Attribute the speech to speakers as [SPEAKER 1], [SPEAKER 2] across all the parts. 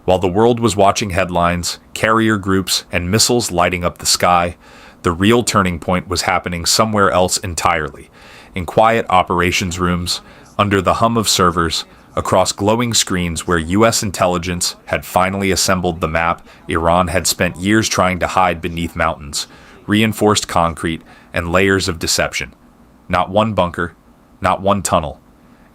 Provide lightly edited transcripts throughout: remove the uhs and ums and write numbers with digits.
[SPEAKER 1] While the world was watching headlines, carrier groups, and missiles lighting up the sky, the real turning point was happening somewhere else entirely, in quiet operations rooms, under the hum of servers, across glowing screens where U.S. intelligence had finally assembled the map Iran had spent years trying to hide beneath mountains, reinforced concrete, and layers of deception. Not one bunker, not one tunnel,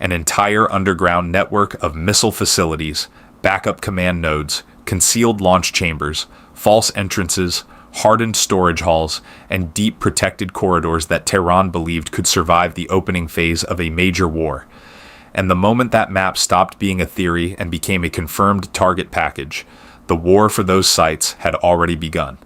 [SPEAKER 1] an entire underground network of missile facilities, backup command nodes, concealed launch chambers, false entrances, hardened storage halls, and deep protected corridors that Tehran believed could survive the opening phase of a major war. And the moment that map stopped being a theory and became a confirmed target package, the war for those sites had already begun.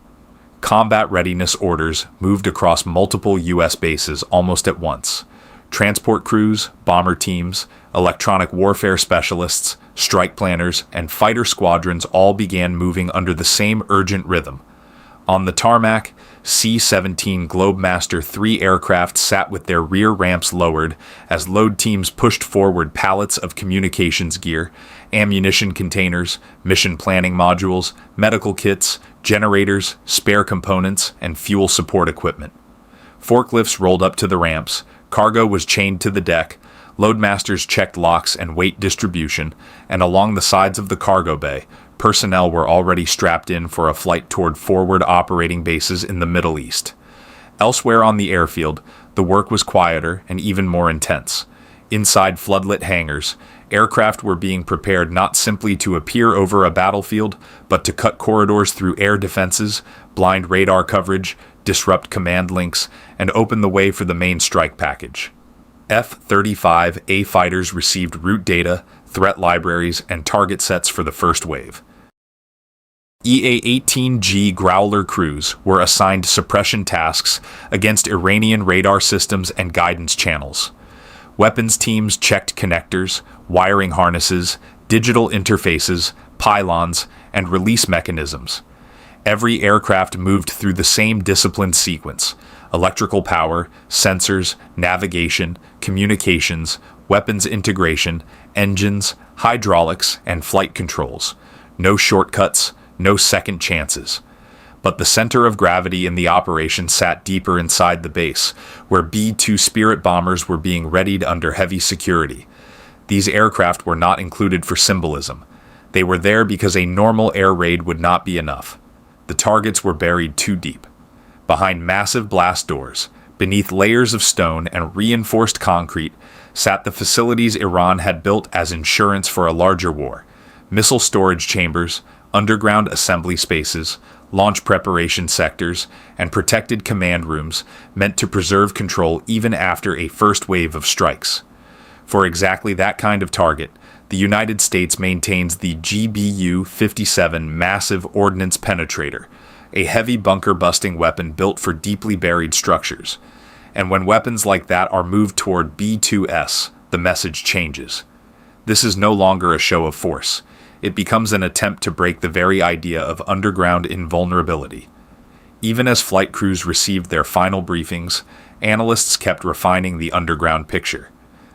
[SPEAKER 1] Combat readiness orders moved across multiple U.S. bases almost at once. Transport crews, bomber teams, electronic warfare specialists, strike planners, and fighter squadrons all began moving under the same urgent rhythm. On the tarmac, C-17 Globemaster III aircraft sat with their rear ramps lowered as load teams pushed forward pallets of communications gear, ammunition containers, mission planning modules, medical kits, generators, spare components, and fuel support equipment. Forklifts rolled up to the ramps, cargo was chained to the deck, loadmasters checked locks and weight distribution, and along the sides of the cargo bay, personnel were already strapped in for a flight toward forward operating bases in the Middle East. Elsewhere on the airfield, the work was quieter and even more intense. Inside floodlit hangars, aircraft were being prepared not simply to appear over a battlefield, but to cut corridors through air defenses, blind radar coverage, disrupt command links, and open the way for the main strike package. F-35A fighters received route data, threat libraries, and target sets for the first wave. EA-18G Growler crews were assigned suppression tasks against Iranian radar systems and guidance channels. Weapons teams checked connectors, wiring harnesses, digital interfaces, pylons, and release mechanisms. Every aircraft moved through the same disciplined sequence: electrical power, sensors, navigation, communications, weapons integration, engines, hydraulics, and flight controls. No shortcuts, no second chances. But the center of gravity in the operation sat deeper inside the base, where B-2 Spirit bombers were being readied under heavy security. These aircraft were not included for symbolism. They were there because a normal air raid would not be enough. The targets were buried too deep. Behind massive blast doors, beneath layers of stone and reinforced concrete, sat the facilities Iran had built as insurance for a larger war: missile storage chambers, underground assembly spaces, launch preparation sectors, and protected command rooms meant to preserve control even after a first wave of strikes. For exactly that kind of target, the United States maintains the GBU-57 Massive Ordnance Penetrator, a heavy bunker-busting weapon built for deeply buried structures. And when weapons like that are moved toward B-2S, the message changes. This is no longer a show of force. It becomes an attempt to break the very idea of underground invulnerability. Even as flight crews received their final briefings, analysts kept refining the underground picture.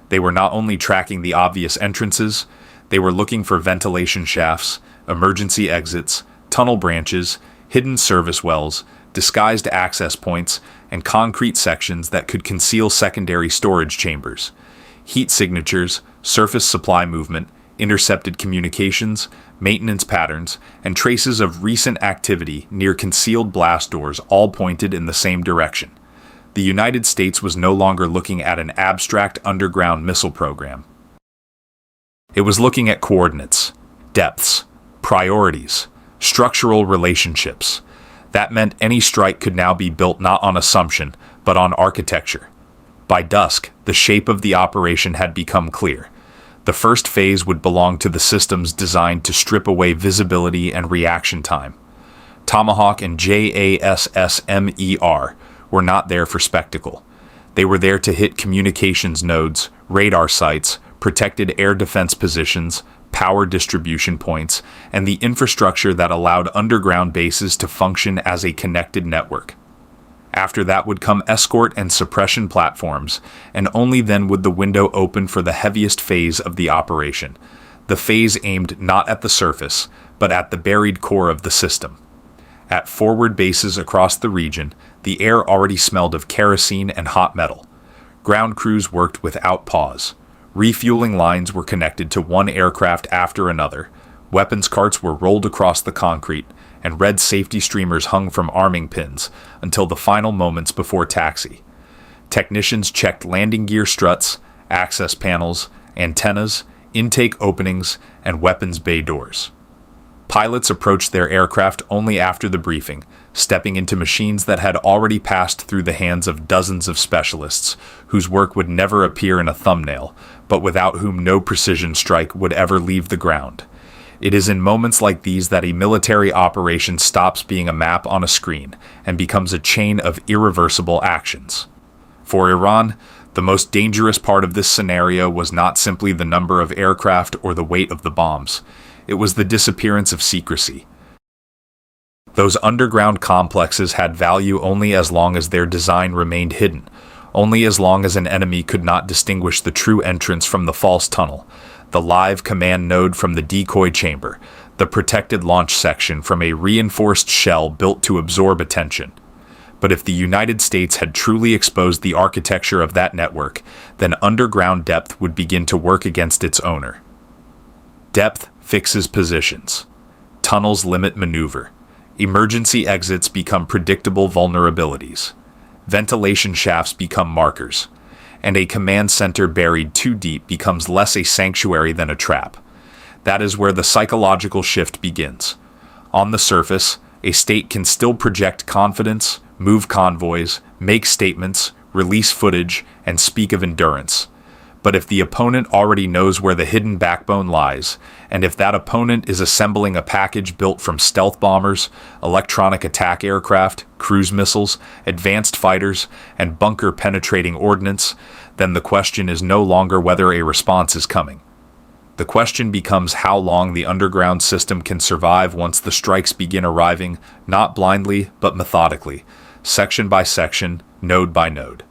[SPEAKER 1] They were not only tracking the obvious entrances, they were looking for ventilation shafts, emergency exits, tunnel branches, hidden service wells, disguised access points, and concrete sections that could conceal secondary storage chambers. Heat signatures, surface supply movement, intercepted communications, maintenance patterns, and traces of recent activity near concealed blast doors all pointed in the same direction. The United States was no longer looking at an abstract underground missile program. It was looking at coordinates, depths, priorities, structural relationships. That meant any strike could now be built not on assumption, but on architecture. By dusk, the shape of the operation had become clear. The first phase would belong to the systems designed to strip away visibility and reaction time. Tomahawk and JASSM-ER were not there for spectacle. They were there to hit communications nodes, radar sites, protected air defense positions, power distribution points, and the infrastructure that allowed underground bases to function as a connected network. After that would come escort and suppression platforms, and only then would the window open for the heaviest phase of the operation, the phase aimed not at the surface, but at the buried core of the system. At forward bases across the region, the air already smelled of kerosene and hot metal. Ground crews worked without pause. Refueling lines were connected to one aircraft after another. Weapons carts were rolled across the concrete, and red safety streamers hung from arming pins until the final moments before taxi. Technicians checked landing gear struts, access panels, antennas, intake openings, and weapons bay doors. Pilots approached their aircraft only after the briefing, stepping into machines that had already passed through the hands of dozens of specialists, whose work would never appear in a thumbnail, but without whom no precision strike would ever leave the ground. It is in moments like these that a military operation stops being a map on a screen and becomes a chain of irreversible actions. For Iran, the most dangerous part of this scenario was not simply the number of aircraft or the weight of the bombs. It was the disappearance of secrecy. Those underground complexes had value only as long as their design remained hidden, only as long as an enemy could not distinguish the true entrance from the false tunnel, the live command node from the decoy chamber, the protected launch section from a reinforced shell built to absorb attention. But if the United States had truly exposed the architecture of that network, then underground depth would begin to work against its owner. Depth fixes positions. Tunnels limit maneuver. Emergency exits become predictable vulnerabilities. Ventilation shafts become markers. And a command center buried too deep becomes less a sanctuary than a trap. That is where the psychological shift begins. On the surface, a state can still project confidence, move convoys, make statements, release footage, and speak of endurance. But if the opponent already knows where the hidden backbone lies, and if that opponent is assembling a package built from stealth bombers, electronic attack aircraft, cruise missiles, advanced fighters, and bunker-penetrating ordnance, then the question is no longer whether a response is coming. The question becomes how long the underground system can survive once the strikes begin arriving, not blindly, but methodically, section by section, node by node.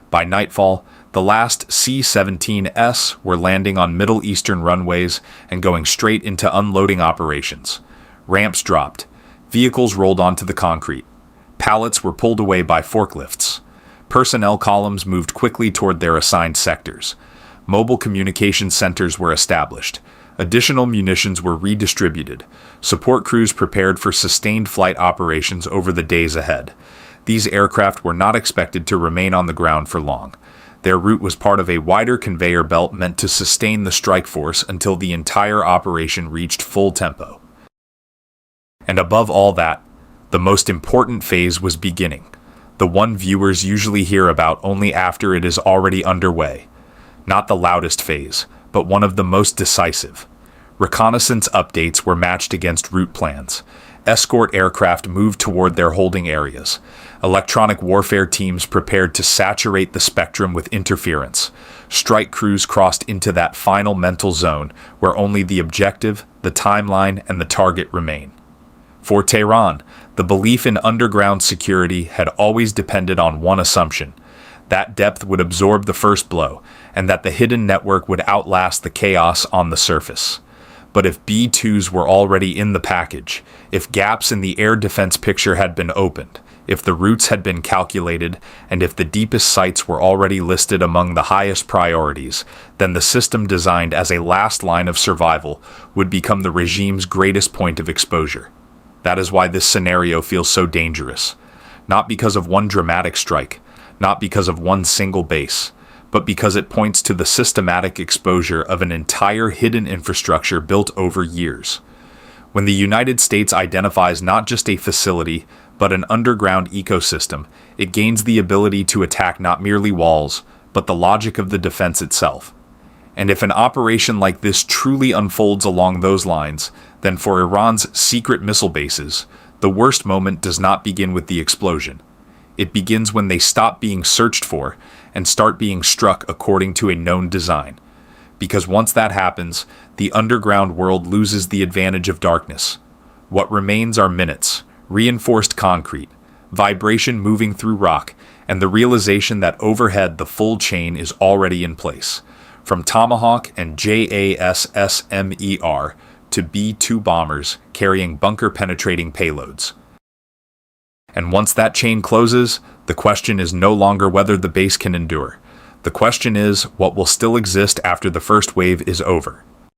[SPEAKER 1] By nightfall, the last C-17s were landing on Middle Eastern runways and going straight into unloading operations. Ramps dropped. Vehicles rolled onto the concrete. Pallets were pulled away by forklifts. Personnel columns moved quickly toward their assigned sectors. Mobile communication centers were established. Additional munitions were redistributed. Support crews prepared for sustained flight operations over the days ahead. These aircraft were not expected to remain on the ground for long. Their route was part of a wider conveyor belt meant to sustain the strike force until the entire operation reached full tempo. And above all that, the most important phase was beginning, the one viewers usually hear about only after it is already underway. Not the loudest phase, but one of the most decisive. Reconnaissance updates were matched against route plans. Escort aircraft moved toward their holding areas. Electronic warfare teams prepared to saturate the spectrum with interference. Strike crews crossed into that final mental zone where only the objective, the timeline, and the target remain. For Tehran, the belief in underground security had always depended on one assumption: that depth would absorb the first blow, and that the hidden network would outlast the chaos on the surface. But if B-2s were already in the package, if gaps in the air defense picture had been opened, if the routes had been calculated, and if the deepest sites were already listed among the highest priorities, then the system designed as a last line of survival would become the regime's greatest point of exposure. That is why this scenario feels so dangerous. Not because of one dramatic strike, not because of one single base, but because it points to the systematic exposure of an entire hidden infrastructure built over years. When the United States identifies not just a facility, but an underground ecosystem, it gains the ability to attack not merely walls, but the logic of the defense itself. And if an operation like this truly unfolds along those lines, then for Iran's secret missile bases, the worst moment does not begin with the explosion. It begins when they stop being searched for and start being struck according to a known design. Because once that happens, the underground world loses the advantage of darkness. What remains are minutes, reinforced concrete, vibration moving through rock, and the realization that overhead the full chain is already in place. from Tomahawk and JASSM-ER to B-2 bombers carrying bunker-penetrating payloads. And once that chain closes, the question is no longer whether the base can endure. The question is what will still exist after the first wave is over.